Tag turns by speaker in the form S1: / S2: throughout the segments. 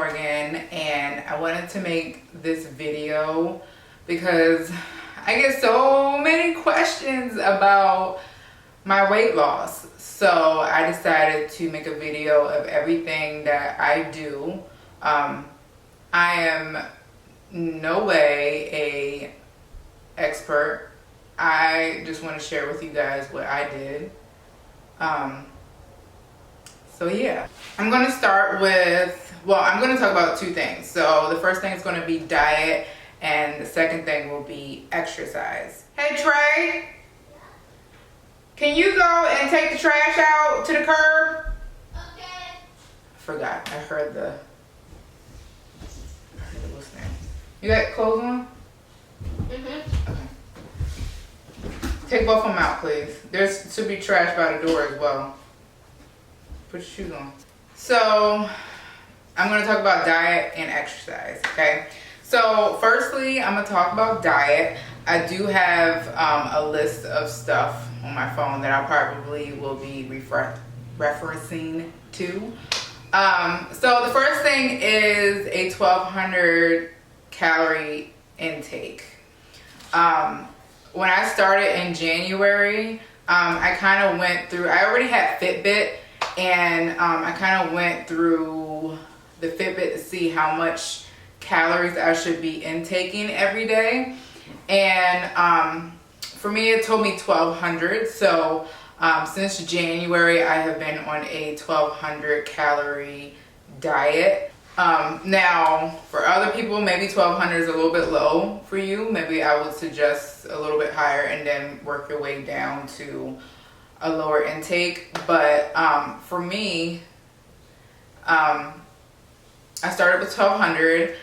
S1: Morgan, and I wanted to make this video because I get so many questions about my weight loss. So I decided to make a video of everything that I do. I am no way a expert. I just want to share with you guys what I did. So yeah, I'm going to start with, I'm going to talk about two things. So the first thing is going to be diet, and the second thing will be exercise. Hey Trey, can you go and take the trash out to the curb? Okay. I forgot. I heard the listening. You got clothes on? Mm-hmm. Okay. Take both of them out, please. There should be trash by the door as well. Put your shoes on. So I'm going to talk about diet and exercise, okay? So firstly, I'm going to talk about diet. I do have a list of stuff on my phone that I probably will be referencing to. So the first thing is a 1,200 calorie intake. When I started in January, I kind of went through, I already had Fitbit, and I kind of went through the Fitbit to see how much calories I should be intaking every day. And for me, it told me 1,200. So since January, I have been on a 1,200 calorie diet. Now, for other people, maybe 1,200 is a little bit low for you. Maybe I would suggest a little bit higher and then work your way down to a lower intake. But for me, I started with 1,200.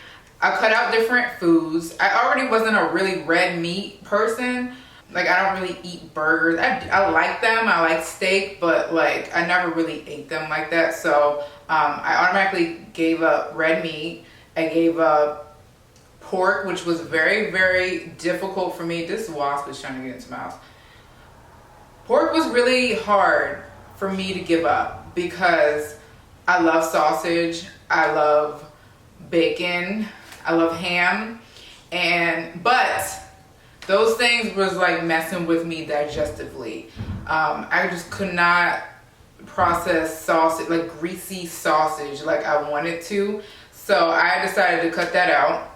S1: I cut out different foods. I already wasn't a really red meat person. Like, I don't really eat burgers. I like them. I like steak, but like I never really ate them like that. So I automatically gave up red meat. I gave up pork, which was very, very difficult for me. This wasp is trying to get into my house. Pork was really hard for me to give up because I love sausage, I love bacon, I love ham, but those things was like messing with me digestively. I just could not process sausage, like greasy sausage, like I wanted to. So I decided to cut that out.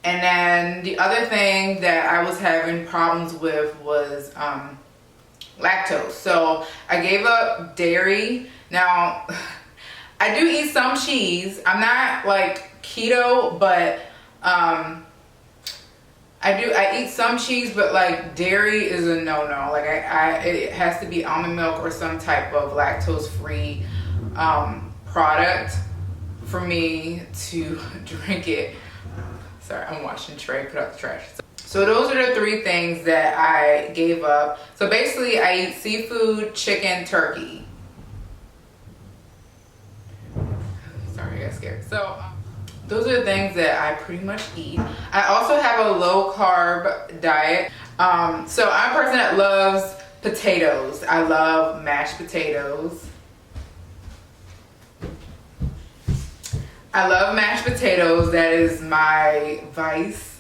S1: And then the other thing that I was having problems with was lactose. So I gave up dairy. Now, I do eat some cheese. I'm not like keto, but I eat some cheese, but like dairy is a no-no. Like it has to be almond milk or some type of lactose-free product for me to drink it. Sorry, I'm watching Trey put out the trash. So those are the three things that I gave up. So basically, I eat seafood, chicken, turkey. Sorry, I got scared. So those are the things that I pretty much eat. I also have a low carb diet. So I'm a person that loves potatoes. I love mashed potatoes. I love mashed potatoes. That is my vice.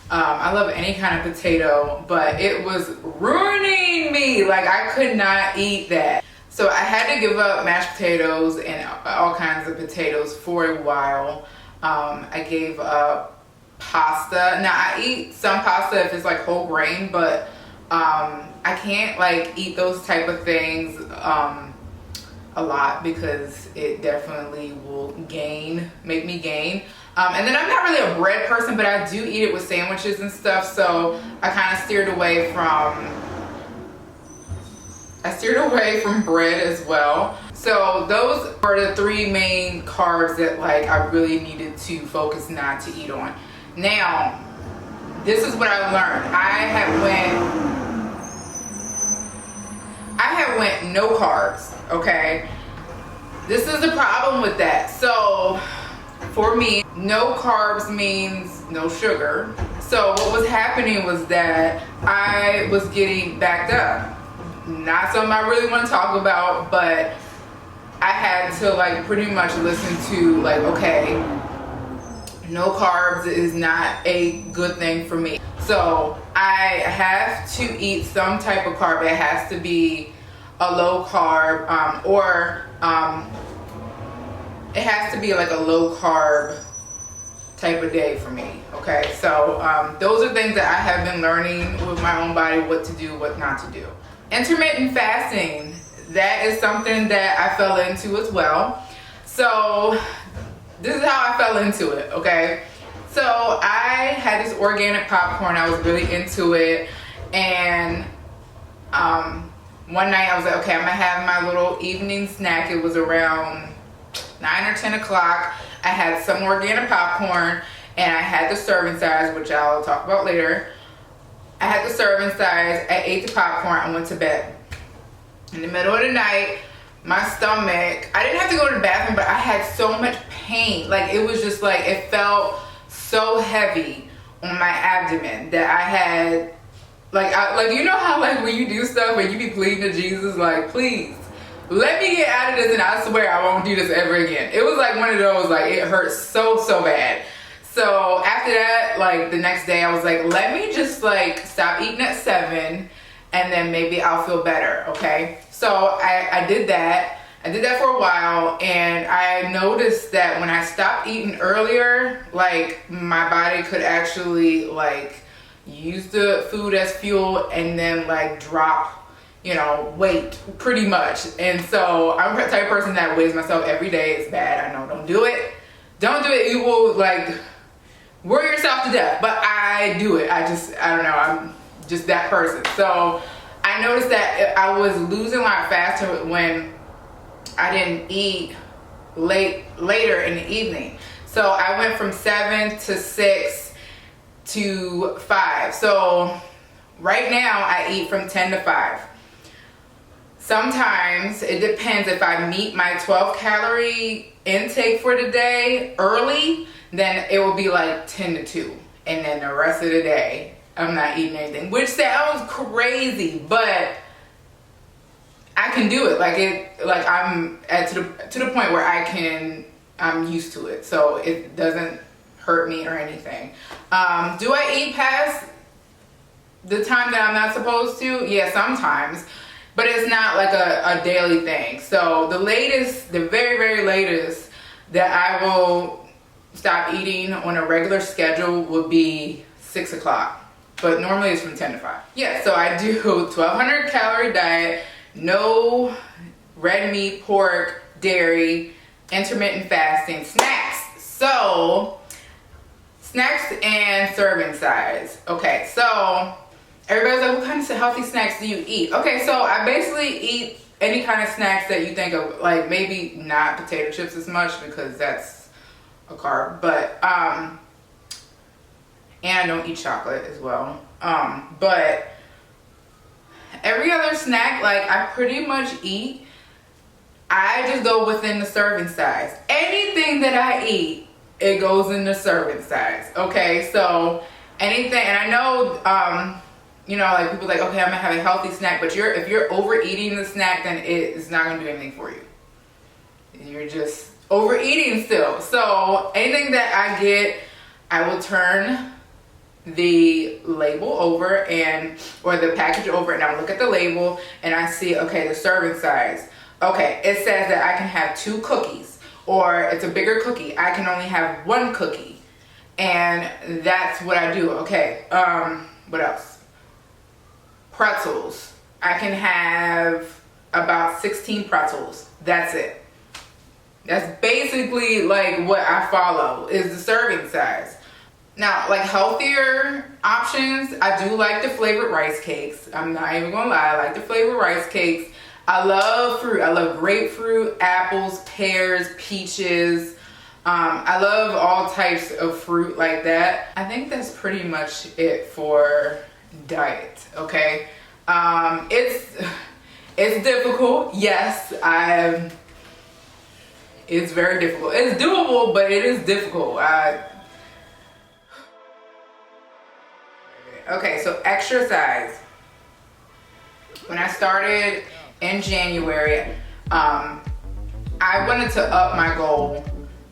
S1: I love any kind of potato, but it was ruining me. Like, I could not eat that. So I had to give up mashed potatoes and all kinds of potatoes for a while. I gave up pasta. Now, I eat some pasta if it's like whole grain, but I can't like eat those type of things a lot because it definitely will make me gain. And then I'm not really a bread person, but I do eat it with sandwiches and stuff. So I kind of steered away from bread as well. So those are the three main carbs that like I really needed to focus not to eat on. Now, this is what I learned. I had went no carbs, okay? This is the problem with that. So for me, no carbs means no sugar. So what was happening was that I was getting backed up. Not something I really want to talk about, but I had to like pretty much listen to like, okay, no carbs is not a good thing for me. So I have to eat some type of carb. It has to be a low carb, or it has to be like a low carb type of day for me. Okay, so those are things that I have been learning with my own body, what to do, what not to do. Intermittent fasting, that is something that I fell into as well. So this is how I fell into it, okay? So I had this organic popcorn, I was really into it, and one night I was like, okay, I'm gonna have my little evening snack. It was around 9 or 10 o'clock. I had some organic popcorn, and I had the serving size, which I'll talk about later. I had the serving size, I ate the popcorn, I went to bed. In the middle of the night, my stomach, I didn't have to go to the bathroom, but I had so much pain. Like, it was just like, it felt so heavy on my abdomen that I had, like you know how like when you do stuff and you be pleading to Jesus, like, please, let me get out of this and I swear I won't do this ever again. It was like one of those, like, it hurts so bad. So after that, like the next day I was like, let me just like stop eating at 7 and then maybe I'll feel better, okay? So I did that. I did that for a while, and I noticed that when I stopped eating earlier, like my body could actually like use the food as fuel and then like drop, you know, weight pretty much. And so I'm the type of person that weighs myself every day. It's bad, I know, don't do it. Don't do it, you will like worry yourself to death, but I do it. I don't know, I'm just that person. So I noticed that I was losing a lot faster when I didn't eat later in the evening. So I went from 7 to 6 to 5. So right now I eat from 10 to 5. Sometimes it depends. If I meet my 12 calorie intake for the day early, then it will be like 10 to 2. And then the rest of the day, I'm not eating anything, which sounds crazy, but I can do it. Like I'm to the point where I'm used to it, so it doesn't hurt me or anything. Do I eat past the time that I'm not supposed to? Yeah, sometimes, but it's not like a daily thing. So the very latest that I will stop eating on a regular schedule would be 6 o'clock. But normally it's from 10 to 5. Yeah, so I do 1,200 calorie diet, no red meat, pork, dairy, intermittent fasting, snacks. So, snacks and serving size. Okay, so everybody's like, what kind of healthy snacks do you eat? Okay, so I basically eat any kind of snacks that you think of, like maybe not potato chips as much because that's a carb, but and I don't eat chocolate as well. But every other snack, like I pretty much eat. I just go within the serving size. Anything that I eat, it goes in the serving size. Okay, so anything, and I know, you know, like people like, okay, I'm gonna have a healthy snack, but if you're overeating the snack, then it's not gonna do anything for you. You're just overeating still. So anything that I get, I will turn the label over or the package over, and I look at the label and I see, okay, the serving size. Okay, it says that I can have 2 cookies, or it's a bigger cookie. I can only have 1 cookie, and that's what I do. Okay, what else? Pretzels. I can have about 16 pretzels. That's it. That's basically like what I follow is the serving size. Now, like healthier options, I do like the flavored rice cakes. I'm not even gonna lie, I like the flavored rice cakes. I love fruit. I love grapefruit, apples, pears, peaches. I love all types of fruit like that. I think that's pretty much it for diet, okay? It's difficult, yes. It's very difficult. It's doable, but it is difficult. Okay, so exercise. When I started in January, I wanted to up my goal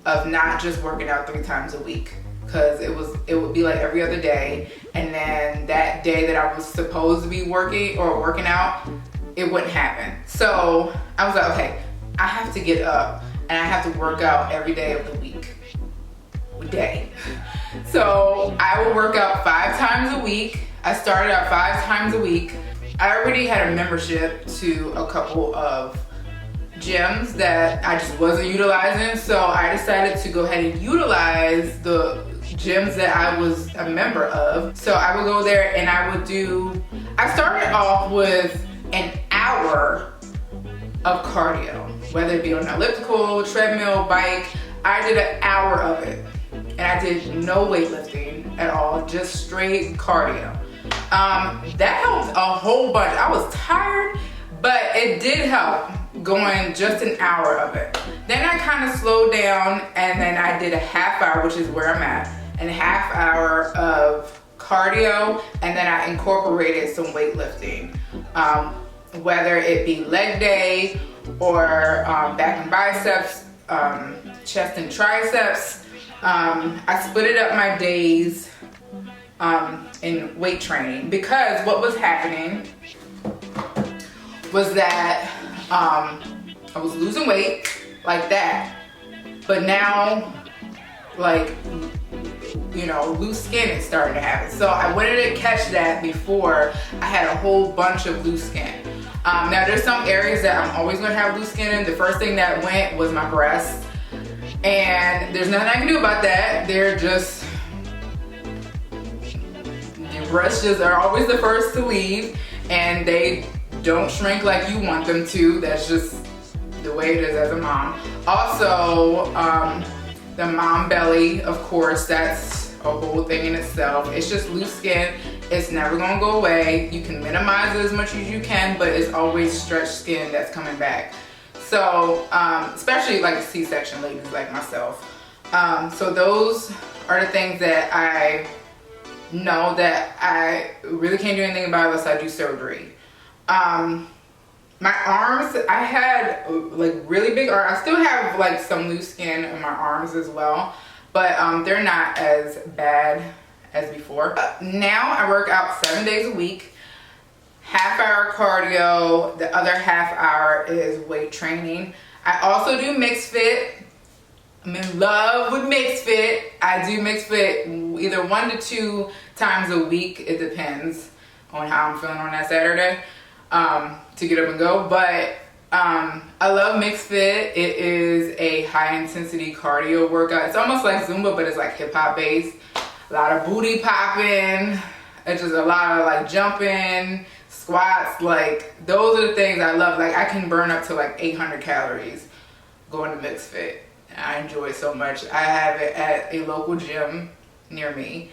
S1: of not just working out 3 times a week, because it would be like every other day, and then that day that I was supposed to be working out, it wouldn't happen. So I was like, okay, I have to get up and I have to work out every day of the day. So I would work out 5 times a week. I started out 5 times a week. I already had a membership to a couple of gyms that I just wasn't utilizing, so I decided to go ahead and utilize the gyms that I was a member of. So I would go there and I started off with an hour of cardio, whether it be on an elliptical, treadmill, bike. I did an hour of it, and I did no weightlifting at all, just straight cardio. That helped a whole bunch. I was tired, but it did help going just an hour of it. Then I kind of slowed down, and then I did a half hour, which is where I'm at, and a half hour of cardio, and then I incorporated some weightlifting, whether it be leg day or back and biceps, chest and triceps. I split it up my days in weight training, because what was happening was that I was losing weight like that, but now, like, you know, loose skin is starting to happen. So I wanted to catch that before I had a whole bunch of loose skin. Now there's some areas that I'm always gonna have loose skin in. The first thing that went was my breasts, and there's nothing I can do about that. The breasts just are always the first to leave, and they don't shrink like you want them to. That's just the way it is as a mom. Also, the mom belly, of course, that's a whole thing in itself. It's just loose skin. It's never gonna go away. You can minimize it as much as you can, but it's always stretched skin that's coming back. So, especially like C-section ladies like myself. So those are the things that I know that I really can't do anything about unless I do surgery. My arms, I had like really big arms. I still have like some loose skin on my arms as well, but they're not as bad as before. Now I work out 7 days a week, half hour cardio, the other half hour is weight training. I also do mixed fit. I'm in love with mixed fit. I do mixed fit either 1 to 2 times a week. It depends on how I'm feeling on that Saturday. To get up and go, but I love mixed fit. It is a high intensity cardio workout. It's almost like Zumba, but it's like hip hop based. A lot of booty popping. It's just a lot of like jumping, squats. Like those are the things I love. Like I can burn up to like 800 calories going to mixed fit. I enjoy it so much. I have it at a local gym near me.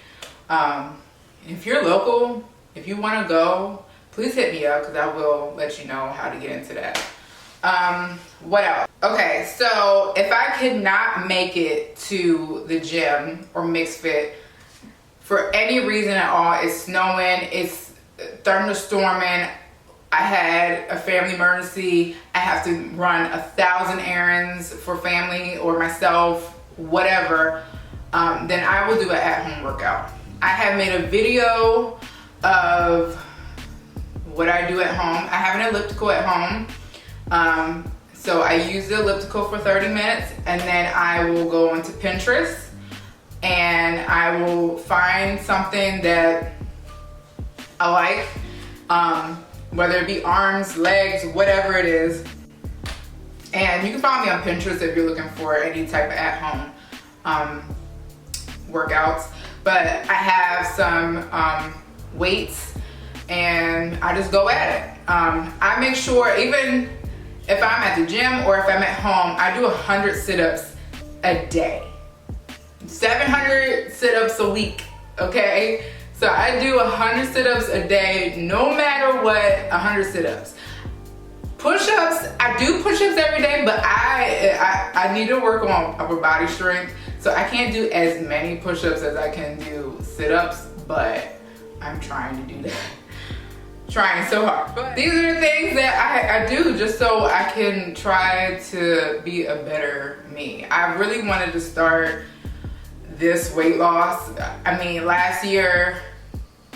S1: If you're local, if you want to go, please hit me up, because I will let you know how to get into that. What else? Okay, so if I could not make it to the gym or mixed fit for any reason at all, it's snowing, it's thunderstorming, I had a family emergency, I have to run 1,000 errands for family or myself, whatever, then I will do an at-home workout. I have made a video of what I do at home. I have an elliptical at home. So I use the elliptical for 30 minutes, and then I will go onto Pinterest and I will find something that I like, whether it be arms, legs, whatever it is. And you can find me on Pinterest if you're looking for any type of at-home workouts. But I have some weights, and I just go at it. I make sure, even if I'm at the gym or if I'm at home, I do 100 sit-ups a day. 700 sit-ups a week, okay? So I do 100 sit-ups a day, no matter what, 100 sit-ups. Push-ups, I do push-ups every day, but I need to work on upper body strength, so I can't do as many push-ups as I can do sit-ups, but I'm trying to do that. trying so hard. But these are the things that I do just so I can try to be a better me. I really wanted to start this weight loss. I mean, last year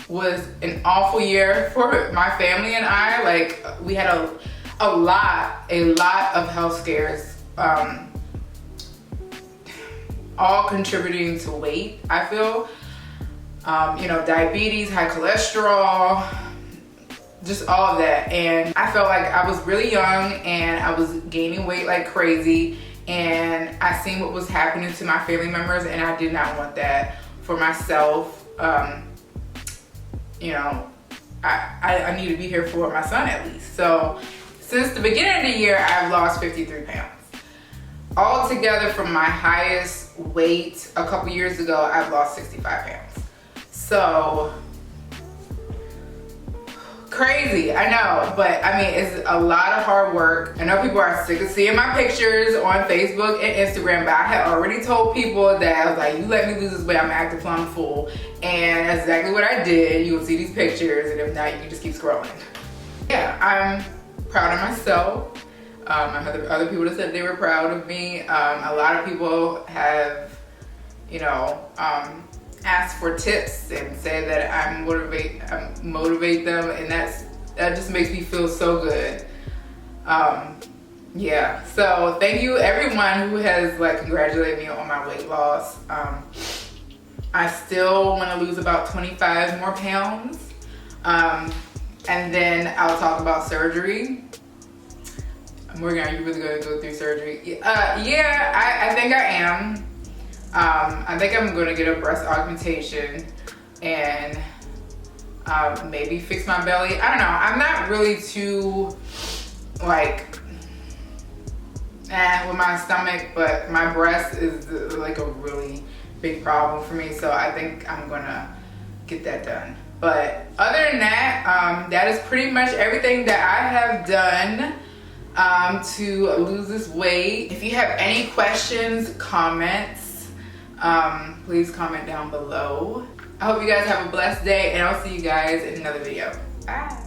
S1: was an awful year for my family and I. Like, we had a lot of health scares, all contributing to weight, I feel. You know, diabetes, high cholesterol, just all of that. And I felt like I was really young and I was gaining weight like crazy, and I seen what was happening to my family members, and I did not want that for myself. You know, I need to be here for my son at least. So since the beginning of the year, I've lost 53 pounds. Altogether, from my highest weight a couple years ago, I've lost 65 pounds. So crazy, I know, but I mean, it's a lot of hard work. I know people are sick of seeing my pictures on Facebook and Instagram, but I had already told people that I was like, you let me lose this weight, I'm acting plumb fool. And that's exactly what I did. You will see these pictures, and if not, you can just keep scrolling. Yeah, I'm proud of myself. I had other people that said they were proud of me. A lot of people have, you know, asked for tips and say that I motivate them, and that just makes me feel so good. Yeah, so thank you everyone who has like congratulated me on my weight loss. I still want to lose about 25 more pounds, and then I'll talk about surgery. Morgan, are you really going to go through surgery? Yeah, I think I am. I think I'm going to get a breast augmentation and maybe fix my belly. I don't know. I'm not really too like with my stomach, but my breast is like a really big problem for me. So I think I'm going to get that done. But other than that, that is pretty much everything that I have done to lose this weight. If you have any questions, comments, please comment down below. I hope you guys have a blessed day, and I'll see you guys in another video. Bye.